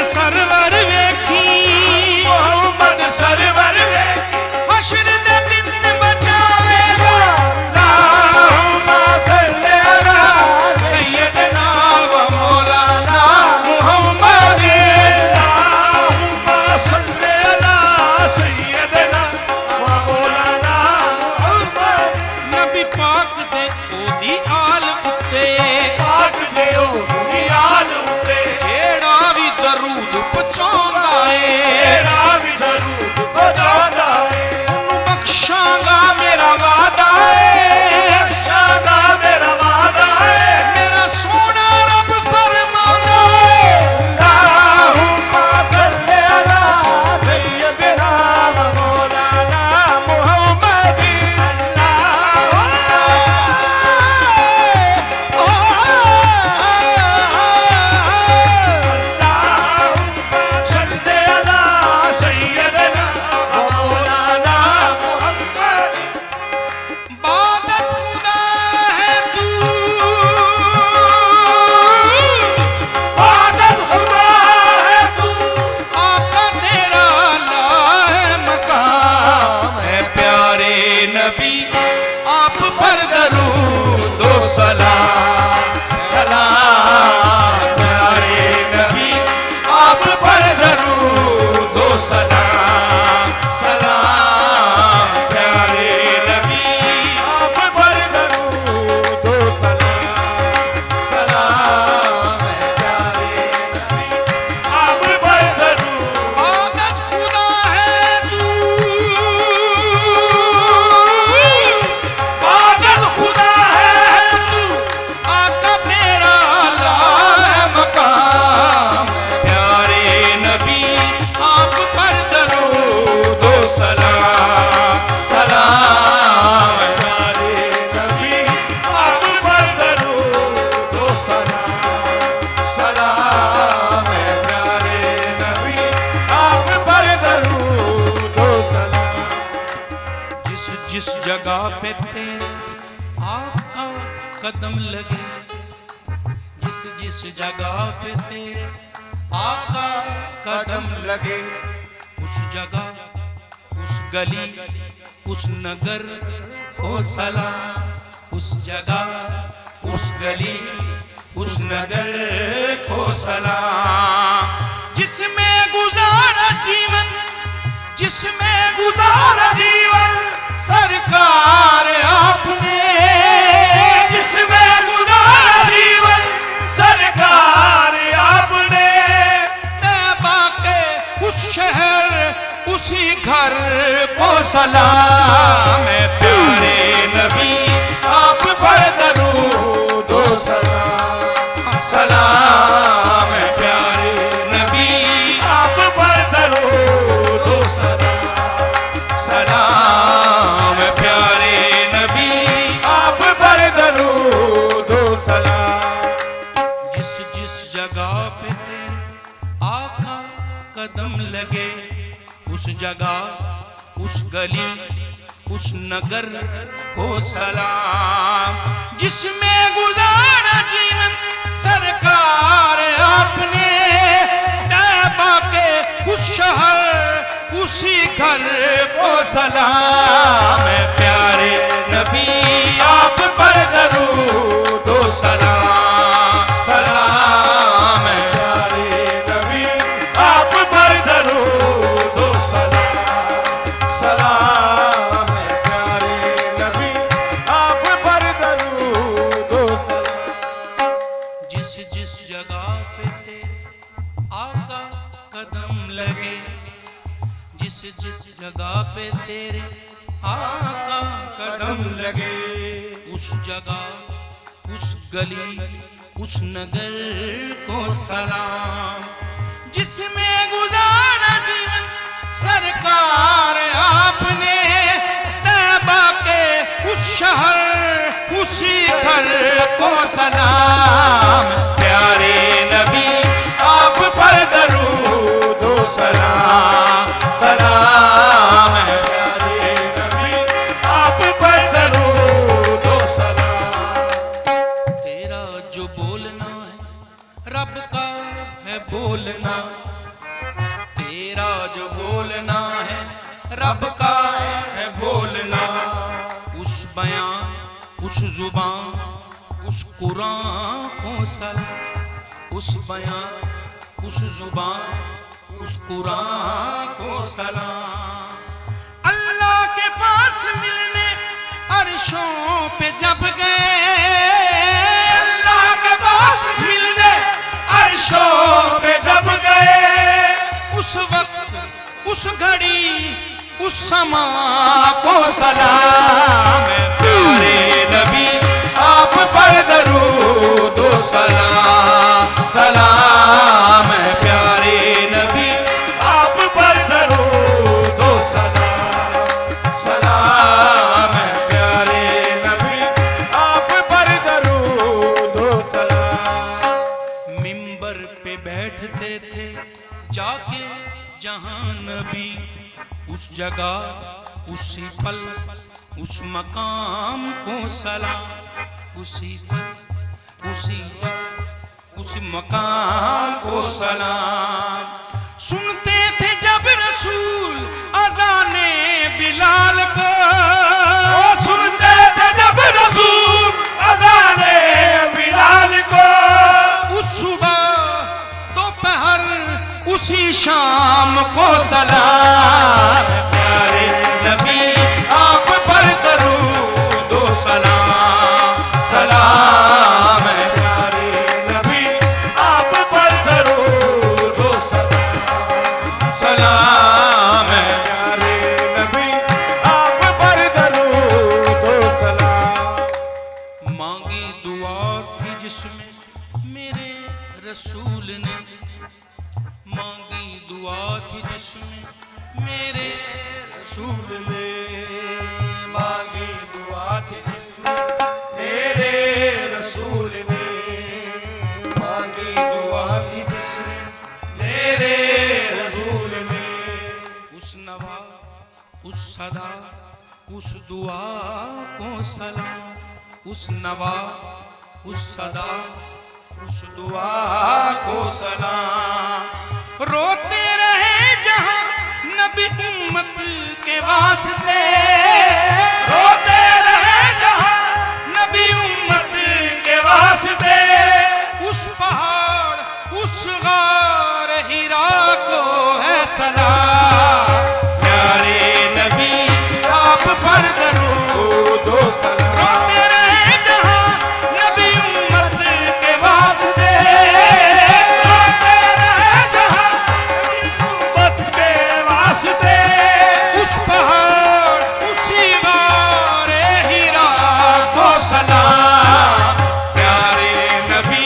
Server वेखी, Mohammad server वेखी, हश्र दे दिन बचावेगा। अल्लाहुम्मा सल्ली अला सैयदना व मौलाना मुहम्मद, अल्लाहुम्मा सल्ली अला सैयदना व मौलाना मुहम्मद। नबी पाक दे ओदी आल उत्ते, पाक दे ओदी आल उत्ते, जेड़ा भी दरूद पहुंचांदा है, तेरा भी दरूद पहुंचांदा है, ओनू बख्शांगा मेरा वादा है। बख्शांगा मेरा वादा है। मेरा सोना रब फरमांदा है, अल्लाहुम्मा सल्ली अला सैयदना व मौलाना मुहम्मद। अल्लाहुम्मा सल्ली अला सैयदना व मौलाना मुहम्मद। बादस खुदा है तू, बादल खुदा है तू, आका तेरा ला है मकाम है। प्यारे नबी आप पर दरूद व सलाम, सलाम। प्यारे नबी आप पर दरूद व सलाम, सलाम। प्यारे नबी आप पर दरूद व सलाम, सलाम है प्यारे नबी, आप पर दरूद। बादस खुदा है तू, बादल खुदा है तू, आका तेरा ला है मकाम। प्यारे नबी आप पर दरूद व सलाम, सलाम। प्यारे नबी आप पर दरूद व सलाम, सलाम है प्यारे नबी, आप पर दरूद व सलाम। जिस जिस जगह पे तेरे आका कदम लगे, जिस जिस जगह पे तेरे आका कदम लगे, उस जगह, उस गली, उस नगर को सलाम। उस जगह, उस गली, उस नगर को सलाम। जिसमें गुजारा जीवन, जिसमें गुजारा जीवन, सरकार आपने, जिसमें गुजारा जीवन, सरकार आपने। तैबा के उस शहर, उसी घर को सलाम है। प्यारे नबी आप पर दरूद व सलाम, सलाम है। प्यारे नबी आप पर दरूद व सलाम, सलाम है। प्यारे नबी आप पर दरूद व सलाम। जिस जिस जगह पे तेरे आका कदम लगे, उस जगह, उस गली, उस नगर को सलाम। जिसमें गुजारा जीवन, सरकार आपने। तैबा के उस शहर, उसी घर को सलाम है। प्यारे नबी आप पर दरूद व सलाम, सलाम है। प्यारे नबी आप पर दरूद व सलाम, सलाम है। प्यारे नबी आप पर दरूद व सलाम। जिस जिस जगह पे तेरे आका कदम लगे, जिस जिस जगह पे तेरे आका कदम लगे, उस जगह, उस गली, उस नगर को सलाम। जिसमें गुजारा जीवन, सरकार आपने। तैबा के उस शहर, उसी घर को सलाम। प्यारे नबी आप पर दरूद व सलाम, सलाम है। प्यारे नबी आप पर दरूद व सलाम। तेरा जो बोलना है रब का है बोलना, तेरा जो बोलना है रब का है बोलना। उस बयां उस जुबान उस कुरान को सलाम, उस बयां उस जुबान उस कुरान को सलाम। अल्लाह के पास मिलने अर्शों पे जब गए, अल्लाह के पास मिलने अर्शों पे जब गए, उस वक्त उस घड़ी उस समा को सलाम। प्यारे नबी आप पर दरूद व सलाम, सलाम है प्यारे नबी आप पर दरूद व सलाम, सलाम है प्यारे नबी आप पर दरूद व सलाम। मिंबर पे बैठते थे जाके जहां नबी, उस जगह उसी पल उस मकाम को सलाम, उसी पल उसी मकाम को सलाम। सुनते थे जब रसूल अज़ाने बिलाल को, सुनते थे जब रसूल अज़ाने बिलाल को, उस सुबह दोपहर उसी शाम को सलाम। प्यारे नबी आप पर दरूद व सलाम, सलाम है प्यारे नबी आप पर दरूद व सलाम, सलाम है। प्यारे नबी आप पर दरूद व सलाम। मांगी दुआ थी जिसमें मेरे रसूल ने, मांगी दुआ थी जिसमें मेरे रसूल ने, मांगी दुआ थी जिसमें मेरे रसूल ने, मांगी दुआ थी जिसमें मेरे रसूल ने। उस नवा उस सदा उस दुआ को सलाम, उस नवा उस सदा उस दुआ को सलाम। रोते रहे जहां नबी उम्मत के वास्ते, रोते रहे जहां नबी उम्मत के वास्ते। उस पहाड़ उस गार हिरा को है सलाम। प्यारे नबी आप पर दरूद व सलाम। रोते रहे जहां नबी उम्मत के वास्ते, रोते रहे जहां उम्मत के वास्ते। उस पहाड़ उसी गार हिरा को सलाम। प्यारे नबी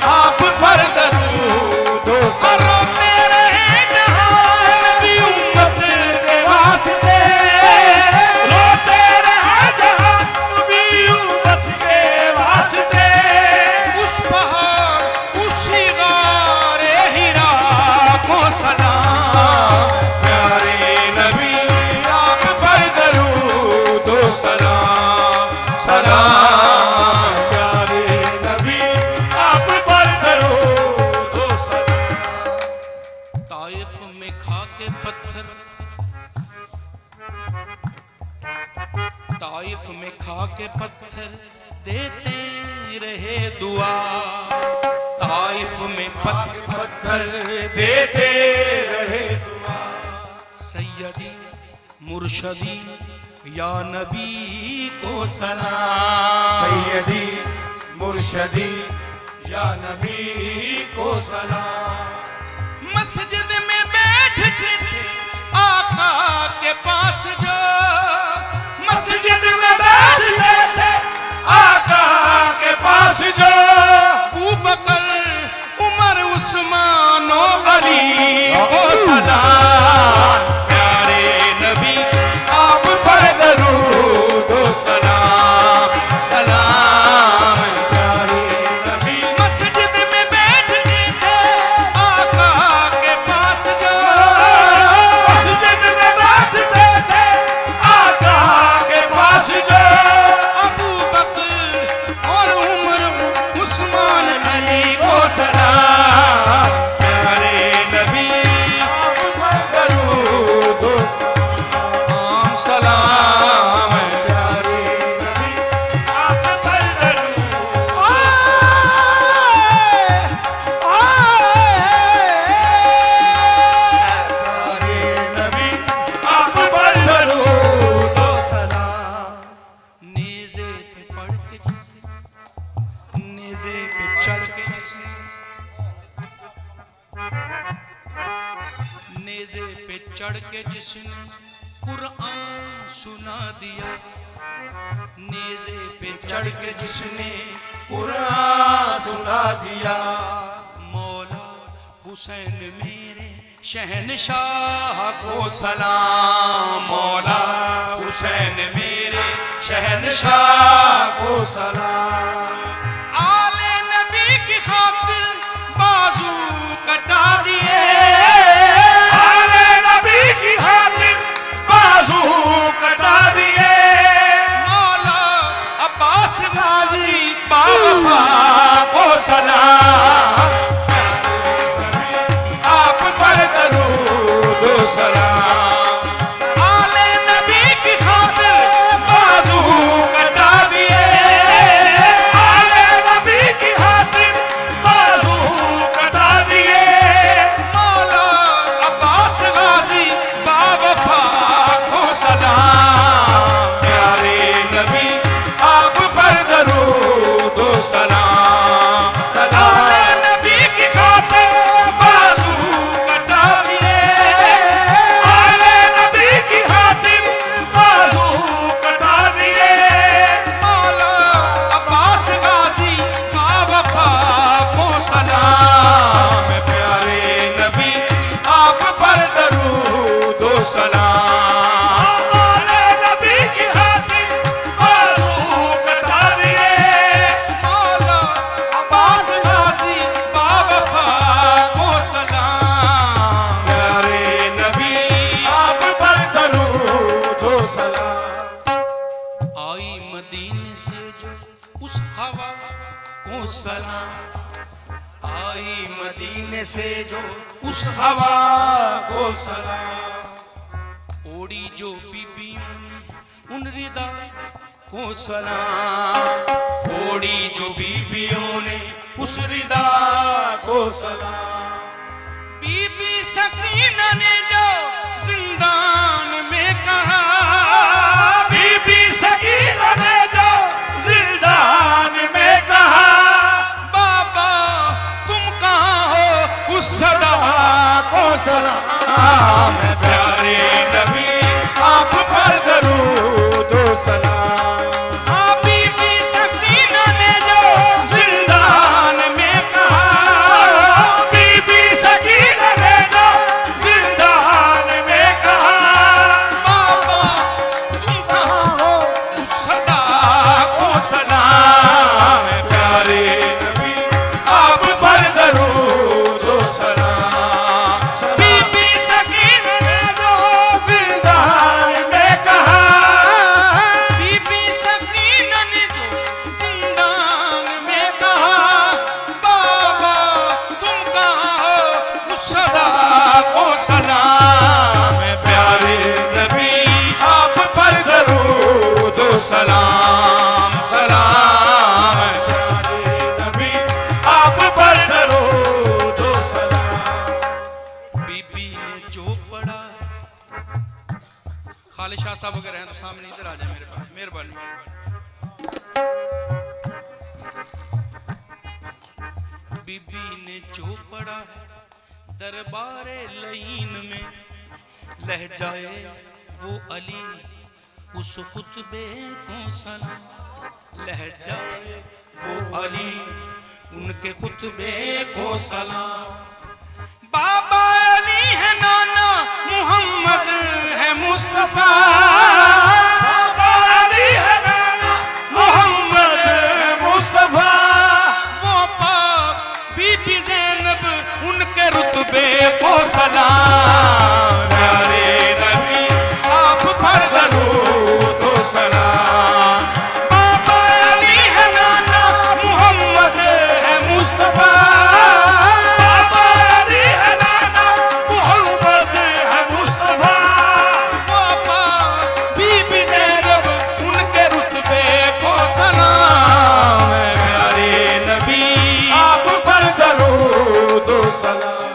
आप पर दरूद व सलाम। रोते रहे जहां नबी उम्मत के वास्ते, रोते रहे जहां नबी उम्मत के वास्ते। उस पहाड़ उसी गार हिरा को सलाम। प्यारे नबी आप पर दरूद व सलाम, सलाम। प्यारे नबी आप पर दरूद व सलाम। ताइफ में खाके पत्थर, ताइफ में खाके पत्थर देते रहे दुआ, ताइफ में पत्थर देते रहे दुआ। सैयदी मुर्शदी या नबी को सलाम। सैयदी मुर्शदी या नबी को सलाम। मस्जिद में बैठते थे आका के पास जो, मस्जिद में बैठते थे आका के पास जो अबू बकर उमर उस्मान और अली को सलाम। प्यारे नबी आप पर दरूद व सलाम, सलाम। प्यारे नबी मस्जिद में बैठते थे आका के पास जो, मस्जिद में बैठते थे नेज़े पे चढ़ के जिसने कुरान सुना दिया, नेज़े पे चढ़ के जिसने कुरान सुना दिया। मौला हुसैन मेरे शहनशाह को सलाम, मौला हुसैन मेरे शहनशाह को सलाम। आले नबी की खातिर बाजू कटा दिए, आले नबी की खातिर बाजू कटा दिए। मौला अब्बास गाजी बावफा को सलाम, आप पर दरूद व सलाम। आले नबी की खातिर बाजू कटा दिए, आले नबी की खातिर बाजू कटा दिए। मौला अब्बास गाजी बावफा को सलाम, प्यारे नबी आप पर दरूद व सलाम। आले नबी की खातिर बाजू कटा दिए, आले नबी की खातिर बाजू कटा दिए। मौला अब्बास गाजी बावफा को सलाम, प्यारे नबी आप पर दरूद व सलाम। आले नबी की खातिर बाजू कटा दिए। मौला अब्बास गाजी बावफा को सलाम, प्यारे नबी आप पर दरूद व सलाम। आई मदीने से जो उस हवा को सलाम, आई मदीने से जो उस हवा को सलाम। ओढ़ी जो बीबियों ने उन रिदा को सलाम, ओढ़ी जो बीबियों ने उस रिदा को सलाम। बीबी सकीना ने जो जिंदान में कहा, बीबी सकीना ने जो जिंदान में कहा। बाबा तुम कहाँ हो उस सदा को सलाम। प्यारे नबी आप पर दरूद व सलाम। हाँ, बीबी सकीना ने जो जिंदान में कहा, बीबी सकीना ने जो जिंदान में कहा। बाबा तुम कहाँ हो उस सदा को सलाम, प्यारे नबी आप पर दरूद व सलाम। बीबी सकीना ने जो जिंदान में कहा। बीबी सकीना ने जो जिंदान में कहा, बाबा तुम कहाँ हो उस सदा को सलाम, प्यारे नबी आप पर दरूद व सलाम। सलाम। प्यारे नबी आप पर दरूद व सलाम। बीबी ने जो पढ़ा, खालिद शाह साहब अगर हैं तो सामने इधर आ जाए मेरे पास, मेहरबानी। बीबी ने जो पढ़ा दरबारे लईन में, लहजाए वो अली उस खुतबे को सलाम, लहजाए वो अली उनके खुतबे को सलाम। बाबा अली है नाना मोहम्मद है मुस्तफा, बाबा अली है नाना मोहम्मद मुस्तफा। वो पाक बीबी ज़ैनब उनके रुतबे को सलाम, प्यारे नबी आप पर दरूद व सलाम। बाबा अली है नाना मोहम्मद है मुस्तफा, बाबा अली है नाना मोहम्मद है मुस्तफा। वो पाक बीबी ज़ैनब उनके रुतबे को सलाम, प्यारे नबी आप पर दरूद व सलाम।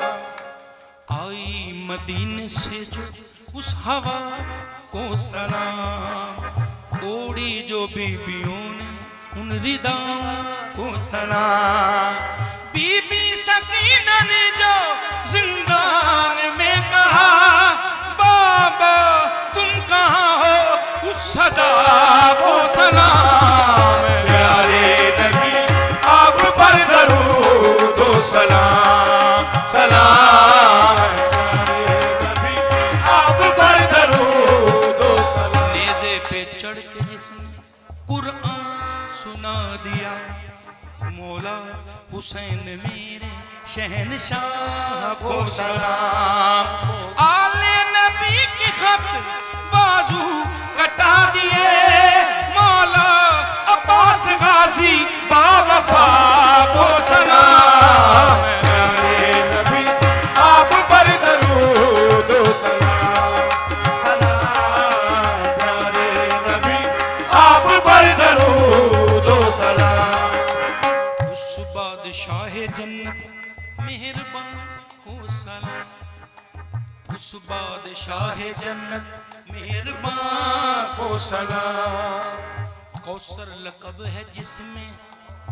आई मदीने से जो उस हवा को सलाम, ओढ़ी जो बीबियों ने उन रिदा को सलाम। बीबी सकीना ने जो जिंदान में कहा, सदा को सलाम। प्यारे नबी आप पर दरूद व सलाम सलाम। प्यारे नबी आप पर दरूद व सलाम। नेज़े पे चढ़ के जिसने कुरान सुना दिया, मौला हुसैन मेरे शहनशाह को सलाम। आले नबी की खत बाजू कटा दिए, मौला अब्बास गाजी बावफा को सलाम। प्यारे नबी आप पर दरूद व सलाम सलाम। प्यारे नबी आप पर दरूद व सलाम। उस बादशाह जन्नत मेहरबान को सलाम, उस बादशाह जन्नत मेहरबान को सलाम। कौसर लक़ब है जिसमें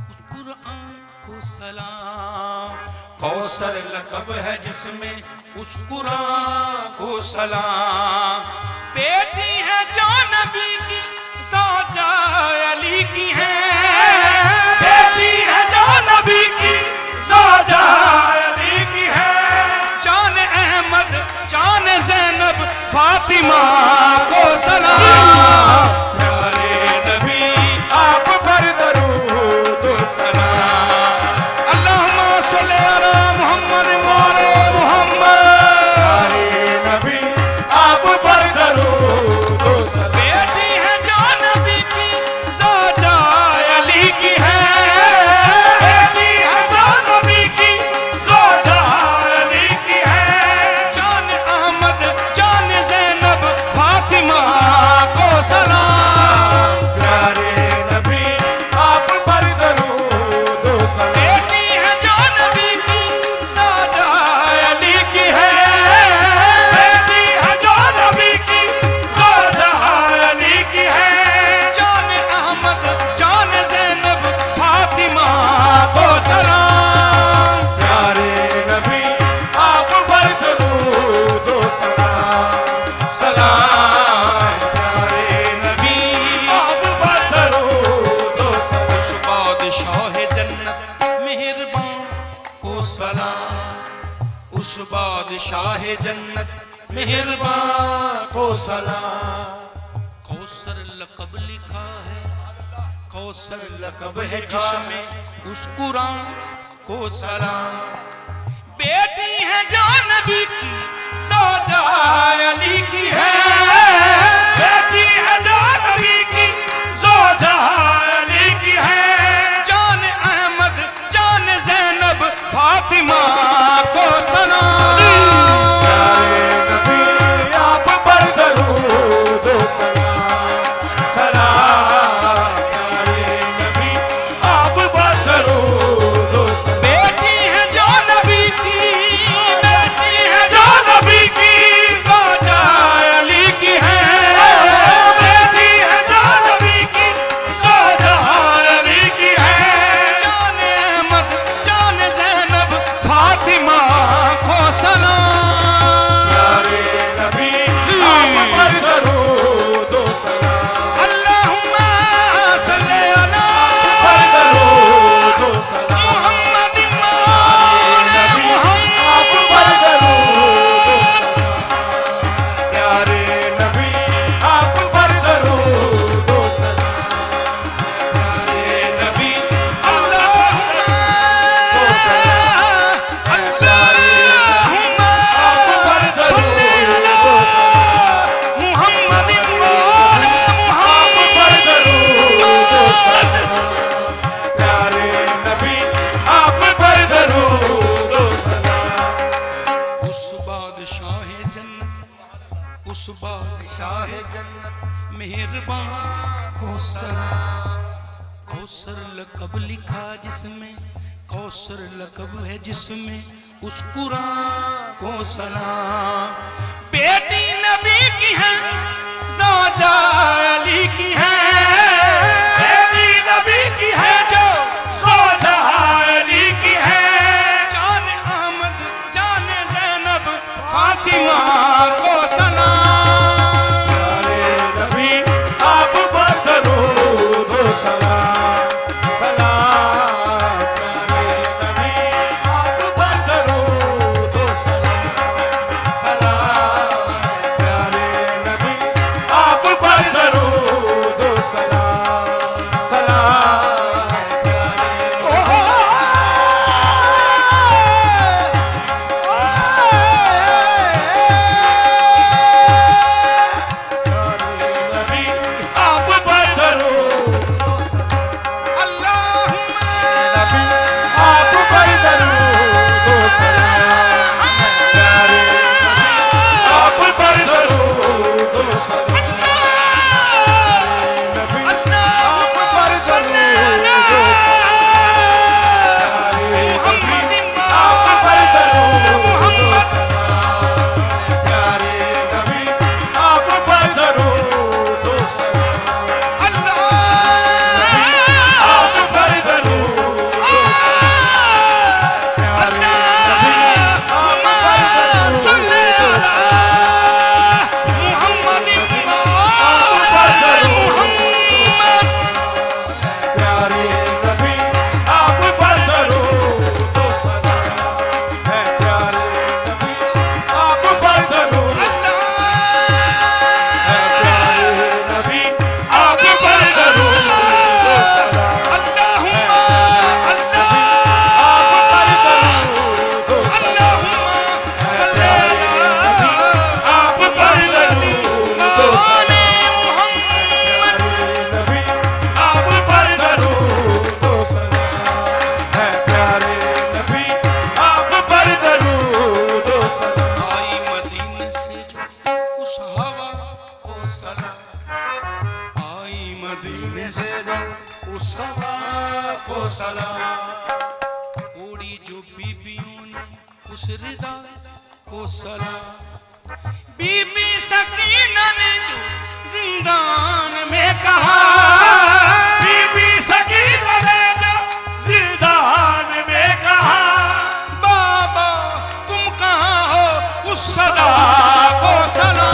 उस कुरान को सलाम, कौसर लक़ब है जिसमें उस कुरान को सलाम। बेटी है जो नबी की ज़ौजा अली की है, बेटी है जो नबी की ज़ौजा अली की है। जान अहमद जान ज़ैनब फातिमा को सलाम। प्यारे नबी आप पर दरूद व सलाम। अल्लाहुम्मा सल्ली अला मुहम्मद व आले मुहम्मद। प्यारे नबी आप पर दरूद व सलाम। बेटी है जो नबी की ज़ौजा अली की है, बेटी है जो नबी की ज़ौजा अली की है। जान अहमद जान ज़ैनब फातिमा को सलाम। प्यारे नबी आप पर दरूद व सलाम। बेटी है जो नबी की ज़ौजा अली की है, बेटी है जो नबी की ज़ौजा अली की है। जान अहमद जान ज़ैनब फातिमा को सलाम। प्यारे नबी आप पर दरूद व सलाम सलाम। प्यारे नबी आप पर दरूद व सलाम। उस बादशाह जन्नत मेहरबान को सलाम, उस बादशाह जन्नत मेहरबान को सलाम। कौसर लक़ब लिखा है, कौसर लक़ब है जिसमें उस कुरान को सलाम। बेटी है जो नबी की ज़ौजा अली की है, बेटी है जो नबी की ज़ौजा अली की है। जान अहमद जान ज़ैनब फातिमा को सलाम। प्यारे नबी आप पर दरूद व सलाम सलाम। प्यारे नबी आप पर दरूद व सलाम। बेटी है जो नबी की, बेटी है जो नबी की ज़ौजा अली की है, बेटी है जो नबी की ज़ौजा अली की है। जान अहमद जान ज़ैनब फातिमा को सलाम। प्यारे नबी आप पर दरूद व सलाम। अल्लाहुम्मा सल्ली अला पर दरूद व सलाम। मुहम्मद मौला मुहम्मद। आप पर दरूद व सलाम। प्यारे नबी आप पर दरूद व सलाम। प्यारे नबी अल्लाहुम्मा सल्ली अला मुहम्मद मौला आप पर दरूद व मुहम्मद। सलाम। प्यारे नबी आप पर दरूद व सलाम। उस बादशाह जन्नत, उस बादशाह जन्नत मेहरबान को सलाम। कौसर लक़ब लिखा जिसमें, कौसर लक़ब है जिसमें उस कुरान को सलाम। बेटी नबी की है ज़ौजा अली की है, बेटी नबी की है जो ज़ौजा अली की है। जान अहमद जान ज़ैनब फातिमा को सलाम। प्यारे नबी आप को सलाम। ओढ़ी जो बीबियों ने उस रिदा को सलाम। बीबी सकीना ने जो जिंदान में कहा, बीबी सकीना ने जो जिंदान में कहा, बाबा तुम कहाँ हो उस सदा को सलाम।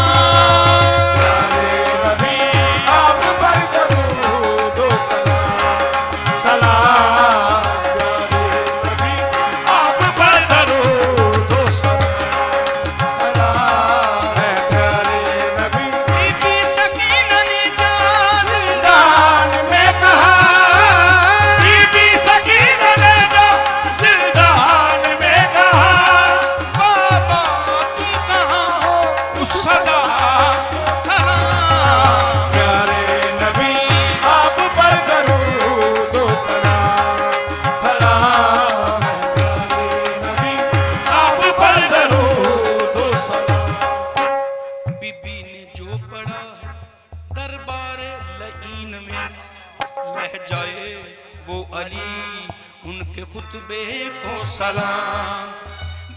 उनके खुतबे को सलाम।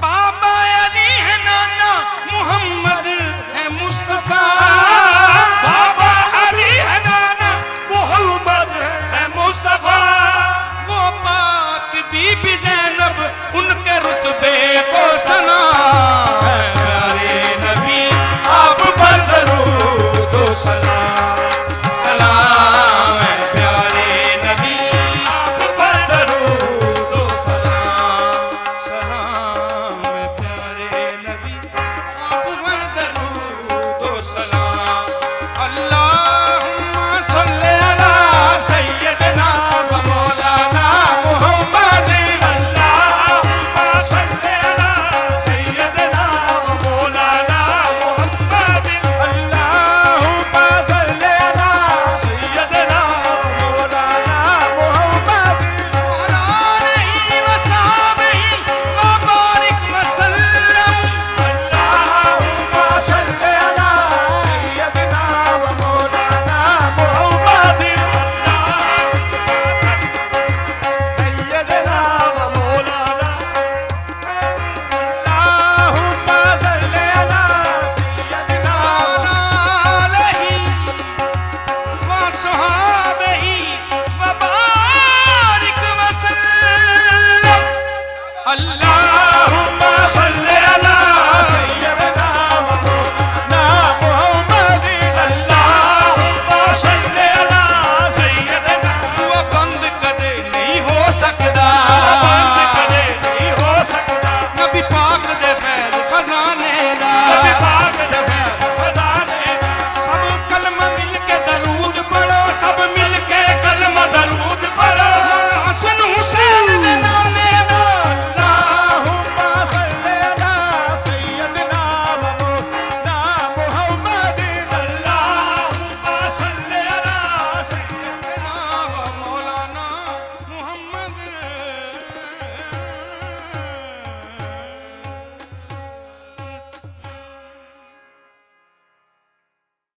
बाबा अली है नाना